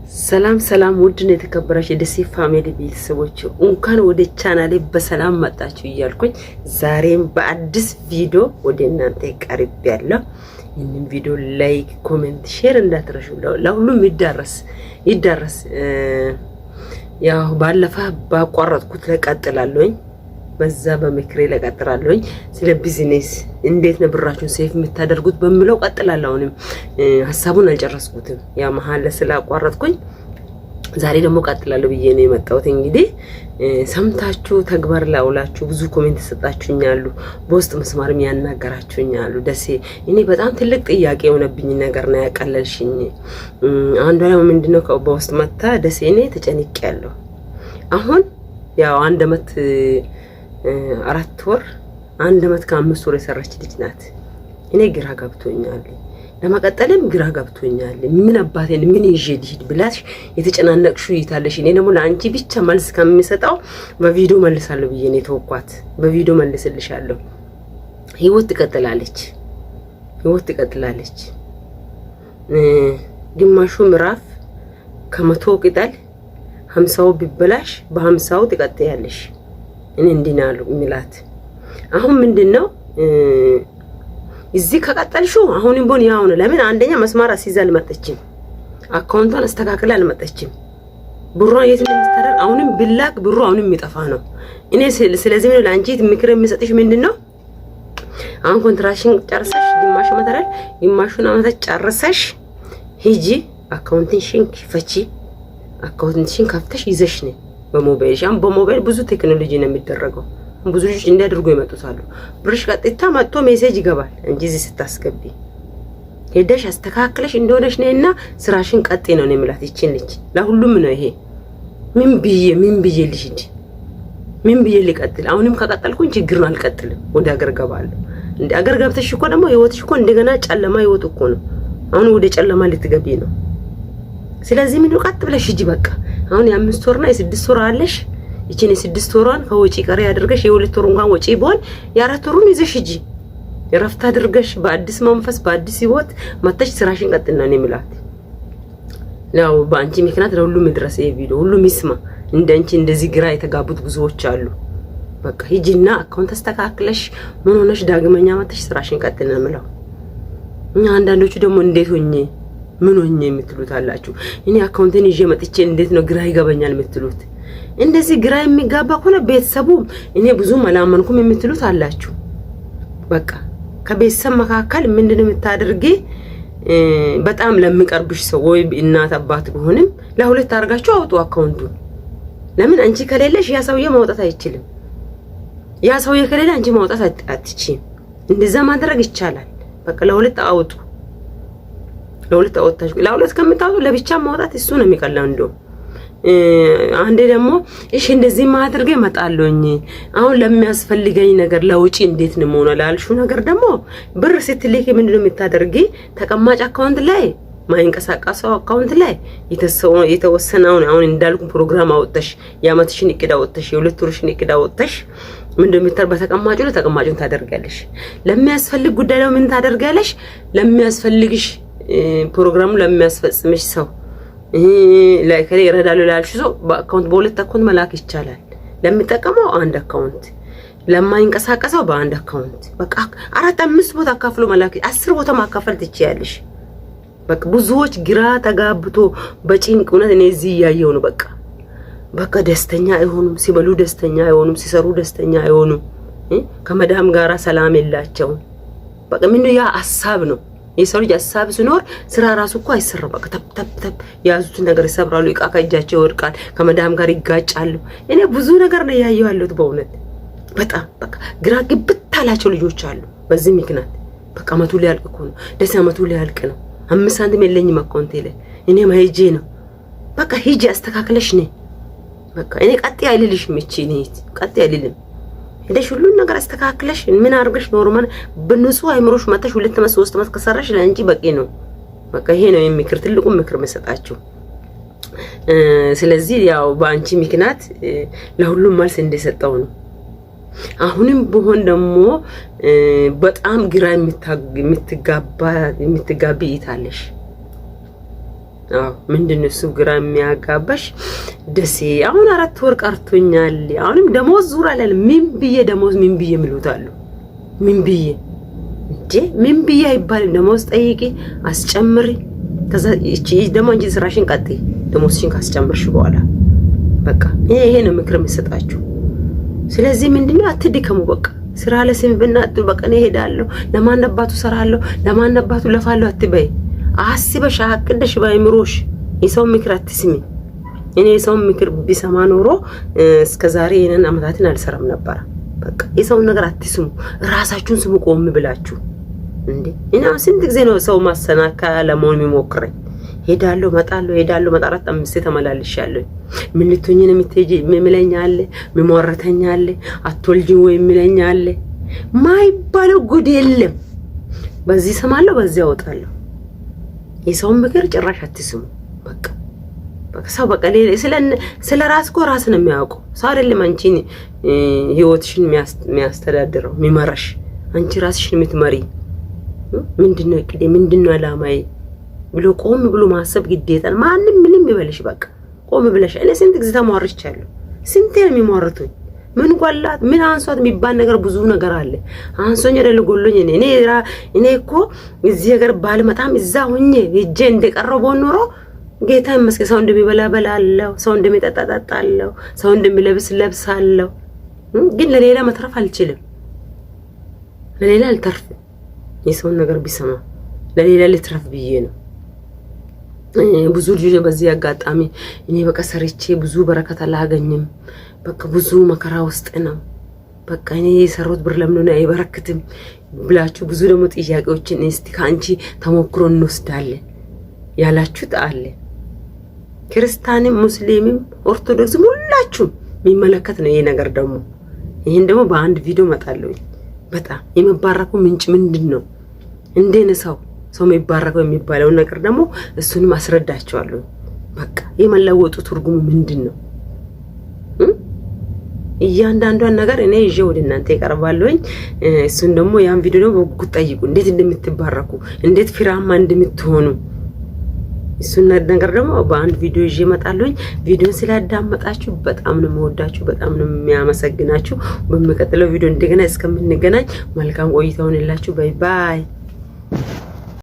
ሰላም ውድን የተከበራችሁ የደሴ ፋሚሊ ቤተሰቦች እንኳን ወደ ቻናሌ በሰላም መጣችሁ እያልኩኝ ዛሬም በአዲስ ቪዲዮ ወደ እናንተ ቀርቤያለሁ። ይህንን ቪዲዮ ላይክ፣ ኮሜንት፣ ሼር እንዳትረሱ ለሁሉም ይዳረስ። ያው ባለፈ ባቋረጥኩት ለቀጥላለሁኝ በዛ በመክሬ ለቀጥላለሁኝ ስለ ቢዝነስ እንዴት ነው ብራችሁን ሴፍ የምታደርጉት በሚለው ቀጥላለሁ። አሁንም ሐሳቡን አልጨረስኩትም ያ መሃል ስላቋረጥኩኝ ዛሬ ደግሞ ቀጥላለሁ ብዬ ነው የመጣሁት። እንግዲህ ሰምታችሁ ተግባር ላይ አውላችሁ ብዙ ኮሜንት ሰጣችሁኛል፣ በውስጥ መስመርም ያናገራችሁኛል። ደሴ እኔ በጣም ትልቅ ጥያቄ የሆነብኝ ነገር ነው ያቀለልሽኝ። አንዷ ነው ምንድነው በውስጥ መጣ ደሴ እኔ ተጨንቄያለሁ። አሁን ያው አንድ አመት 4 ወር 1 አመት ከ5 ወር የሰራች ልጅ ናት። እኔ ግራ ገብቶኛል፣ ለማቀጠልም ግራ ገብቶኛል። ምን አባቴን ምን ይዤ ልሂድ ብላሽ የተጨናነቅሽው ይታለሽ። እኔ ደግሞ ለአንቺ ብቻ መልስ ከምሰጣው በቪዲዮ መልሳለሁ ብዬ ነው ተወኳት። በቪዲዮ መልስልሻለሁ። ህይወት ትቀጥላለች። ግማሹ ምዕራፍ ከ100 ቅጠል 50 ቢበላሽ በ50 ትቀጥያለሽ። እኔ እንዲናሉ ሚላት አሁን ምንድነው እዚህ ከቀጠልሽው አሁንም ቦን ያው ነው። ለምን አንደኛ መስማር አስይዛ አልመጣችም፣ አካውንቷን አስተካክላ አልመጣችም። ብሩን የት እንደምትታደር አሁንም ብላክ ብሩ አሁንም የሚጠፋ ነው። እኔ ስለዚህ ነው ለአንቺ ምክር የምሰጥሽ ምንድነው አሁን ኮንትራክሽን ጨርሰሽ ግማሽ መተራል ግማሹን አመት ጨርሰሽ ሂጂ አካውንትሽን ክፈቺ። አካውንትሽን ከፍተሽ ይዘሽ ነው በሞባይል ብዙ ቴክኖሎጂ ነው የሚደረገው። ብዙ ልጆች እንዲያደርጉ ይመጡታሉ። ብርሽ ቀጥታ መጥቶ ሜሴጅ ይገባል እንጂ እዚህ ስታስገቢ ሄደሽ አስተካክለሽ እንደሆነሽ ነውና ስራሽን ቀጥ ነው የሚላት ይቺን ልጅ። ለሁሉም ነው ይሄ። ምን ብዬ ልሂድ? ምን ብዬ ልቀጥል? አሁንም ከቀጠልኩኝ ችግር ነው፣ አልቀጥልም። ወደ ሀገር ገባለሁ። እንደ ሀገር ገብተሽ እኮ ደግሞ ህይወትሽ እኮ እንደገና ጨለማ ህይወት እኮ ነው። አሁን ወደ ጨለማ ልትገቢ ነው። ስለዚህ ምን ቀጥ ብለሽ ሂጂ በቃ። አሁን የ5 ወርና የ6 ወር አለሽ። ይቺን የ6 ወሯን ከወጪ ቀሪ አድርገሽ የ2 ወር እንኳን ወጪ ቢሆን የ4 ወሩን ይዘሽ ሂጂ። የረፍት አድርገሽ በአዲስ መንፈስ በአዲስ ህይወት መተሽ ስራሽን ቀጥልና ነው የሚላት። ያው በአንቺ ምክንያት ለሁሉም ድረስ ይሄ ቪዲዮ ሁሉም ይስማ። እንደንቺ እንደዚህ ግራ የተጋቡት ብዙዎች አሉ። በቃ ሂጂና አካውንት ተስተካክለሽ ምን ሆነሽ ዳግመኛ መተሽ ስራሽን ቀጥልና ነው የምለው። አንዳንዶቹ ደግሞ እንዴት ሆኜ ምን ሆኜ የምትሉት አላችሁ። እኔ አካውንቴን ይዤ መጥቼ እንዴት ነው ግራ ይገባኛል የምትሉት። እንደዚህ ግራ የሚጋባ ከሆነ ቤተሰቡ እኔ ብዙም አላመንኩም የምትሉት አላችሁ። በቃ ከቤተሰብ መካከል ምንድነው የምታደርጊ? በጣም ለሚቀርብሽ ሰው ወይ እናት አባት ቢሆንም ለሁለት አድርጋችሁ አውጡ አካውንቱን። ለምን አንቺ ከሌለሽ ያ ሰውዬ ማውጣት አይችልም። ያ ሰውዬ ከሌለ አንቺ ማውጣት አትችይም። እንደዛ ማድረግ ይቻላል። በቃ ለሁለት አውጡ። ለሁለት ከምታውጡ ለብቻ ማውጣት እሱ ነው የሚቀላው። እንደው አንዴ ደግሞ እሺ እንደዚህ ማድረግ እመጣለሁኝ አሁን ለሚያስፈልገኝ ነገር ለውጪ እንዴት ነው ሆነ ላልሹ ነገር ደግሞ ብር ስትልኪ ምንድነው የምታደርጊ? ተቀማጭ አካውንት ላይ ማይንቀሳቀሰው አካውንት ላይ የተወሰነውን አሁን እንዳልኩ ፕሮግራም አወጣሽ፣ ያመትሽን እቅድ አወጣሽ፣ የ2 ወርሽን እቅድ አወጣሽ። ምንድነው የምታር በተቀማጩ ለተቀማጩን ታደርጋለሽ። ለሚያስፈልግ ጉዳይ ነው ምን ታደርጋለሽ? ለሚያስፈልግሽ ፕሮግራሙ ለሚያስፈጽምሽ ሰው ለከለ ይረዳሉ ላልሽ ሰው በአካውንት በሁለት አካውንት መላክ ይቻላል። ለሚጠቀመው አንድ አካውንት፣ ለማይንቀሳቀሰው በአንድ አካውንት። በቃ 4-5 ቦታ አካፍሎ መላክ 10 ቦታ ማካፈል ትችያለሽ። በቃ ብዙዎች ግራ ተጋብቶ በጭንቅ እውነት እኔ እዚህ ያየው ነው። በቃ ደስተኛ አይሆኑም፣ ሲበሉ ደስተኛ አይሆኑም፣ ሲሰሩ ደስተኛ አይሆኑም። ከመዳም ጋራ ሰላም የላቸውም። በቃ ምን ያ ሐሳብ ነው። የሰው ልጅ ሐሳብ ሲኖር ስራ ራሱ እኮ አይሰራም። በቃ ተብ ያዙት ነገር ይሰብራሉ፣ እቃ ከእጃቸው ይወድቃል፣ ከመዳም ጋር ይጋጫሉ። እኔ ብዙ ነገር ነው ያየው ያለሁት በእውነት በጣም በቃ ግራ ግብት አላቸው ልጆች አሉ። በዚህ ምክንያት በቃ አመቱ ሊያልቅ እኮ ነው፣ ደስ አመቱ ሊያልቅ ነው። 5 ሳንቲም የለኝም አካውንቴ ላይ። እኔ ማይጄ ነው በቃ ሂጂ አስተካክለሽ ነኝ። በቃ እኔ ቀጥ አይልልሽም እቺ ነኝ ቀጥ አይልልም። ሄደሽ ሁሉ ነገር አስተካክለሽ ምን አርገሽ ኖርማል በንጹህ አይምሮሽ መተሽ 2 አመት 3 አመት ከሰራሽ ለአንቺ በቂ ነው። በቃ ይሄ ነው የሚክር ትልቁ ምክር መሰጣችሁ። ስለዚህ ያው በአንቺ ምክንያት ለሁሉም መልስ እንደሰጠው ነው። አሁንም በሆን ደግሞ በጣም ግራ የምትጋቢ ይታለሽ። ምንድነው እሱ ግራ የሚያጋባሽ? ደሴ አሁን 4 ወር ቀርቶኛል። አሁንም ደሞዝ ዙር አለ። ምን ብዬ ደሞዝ ምን ብዬ ምሉታሉ? ምን ብዬ እንዴ? ምን ብዬ አይባልም። ደሞዝ ጠይቂ፣ አስጨምሪ። ከዛ እቺ ደሞ እንጂ ስራሽን ቀጥይ፣ ደሞዝሽን ካስጨምርሽ በኋላ በቃ ይሄ ነው ምክር የምሰጣችሁ። ስለዚህ ምንድነው አትድከሙ። በቃ ስራ ለስንብና በቃ ነው እሄዳለሁ፣ ለማንነባቱ ሰራለሁ፣ ለማንነባቱ ለፋለሁ አትበይ። አስበሽ አቅደሽ ባይምሮሽ የሰው ምክር አትስሚ። እኔ የሰው ምክር ቢሰማ ኖሮ እስከዛሬ የነን አመታትን አልሰራም ነበር። በቃ የሰው ነገር አትስሙ፣ ራሳችሁን ስሙ ቆም ብላችሁ። እንዴ እኔ ስንት ጊዜ ነው ሰው ማሰናከያ ለመሆን የሚሞክረኝ? ሄዳለሁ መጣለሁ፣ ሄዳለሁ መጣራት 5 ተመላልሻለሁ። ምን ልትሆኚ ነው የምትሄጂ የሚለኛል፣ የሚሞረተኛል፣ አትወልጂም ወይ የሚለኛል። ማይባለው ጉድ የለም። በዚህ ሰማለሁ፣ በዚህ አወጣለሁ። የሰው ምክር ጭራሽ አትስሙ። በቃ ሰው በቃ ስለ ራስ እኮ ራስ ነው የሚያውቀው። ሰው አይደለም አንቺን ህይወትሽን የሚያስተዳድረው የሚመራሽ። አንቺ ራስሽን የምትመሪ ምንድነው እቅዴ ምንድነው አላማዬ ብሎ ቆም ብሎ ማሰብ ግዴታ። ማንንም ምንም ይበልሽ በቃ ቆም ብለሽ። እኔ ስንት ጊዜ ተሟርቻለሁ። ስንቴ ነው የሚሟርቱኝ? ምን ጓላት ምን አንሷት የሚባል ነገር ብዙ ነገር አለ። አንሶኝ አይደል ጎሎኝ። እኔ እኮ እዚህ ሀገር ባልመጣም እዛ ሆኜ እጄ እንደቀረው ኖሮ ጌታ ይመስገን። ሰው እንደሚበላ በላለሁ፣ ሰው እንደሚጠጣ ጠጣለሁ፣ ሰው እንደሚለብስ ለብሳለሁ። ግን ለሌላ መትረፍ አልችልም። ለሌላ አልተርፍም። የሰው ነገር ቢሰማ ለሌላ ልትረፍ ብዬ ነው። ብዙ ልጅ በዚህ አጋጣሚ እኔ በቃ ሰርቼ ብዙ በረከት አላገኝም፣ በቃ ብዙ መከራ ውስጥ ነው፣ በቃ እኔ የሰሩት ብር ለምን ነው አይበረክትም ብላችሁ ብዙ ደግሞ ጥያቄዎችን እስቲ ካንቺ ተሞክሮ እንወስዳለን ያላችሁት አለ። ክርስቲያንም ሙስሊምም ኦርቶዶክስም ሁላችሁም የሚመለከት ነው ይሄ ነገር። ደግሞ ይሄን ደግሞ በአንድ ቪዲዮ መጣለሁ። በጣም የመባረኩ ምንጭ ምንድነው? እንዴት ነው ሰው የሚባረከው የሚባለው ነገር ደግሞ እሱንም አስረዳቸዋለሁ። በቃ የመለወጡ ትርጉሙ ምንድነው? እያንዳንዷን ነገር እኔ ይዤ ወደ እናንተ ይቀርባለሁኝ። እሱን ደግሞ ያን ቪዲዮ ነው በጉጉት ጠይቁ፣ እንዴት እንደምትባረኩ፣ እንዴት ፍሬያማ እንደምትሆኑ። እሱን ነገር ደግሞ በአንድ ቪዲዮ ይዤ እመጣለሁኝ። ቪዲዮን ስላዳመጣችሁ በጣም ነው የምወዳችሁ፣ በጣም ነው የሚያመሰግናችሁ። በሚቀጥለው ቪዲዮ እንደገና እስከምንገናኝ መልካም ቆይታ ይሁንላችሁ። ባይ ባይ።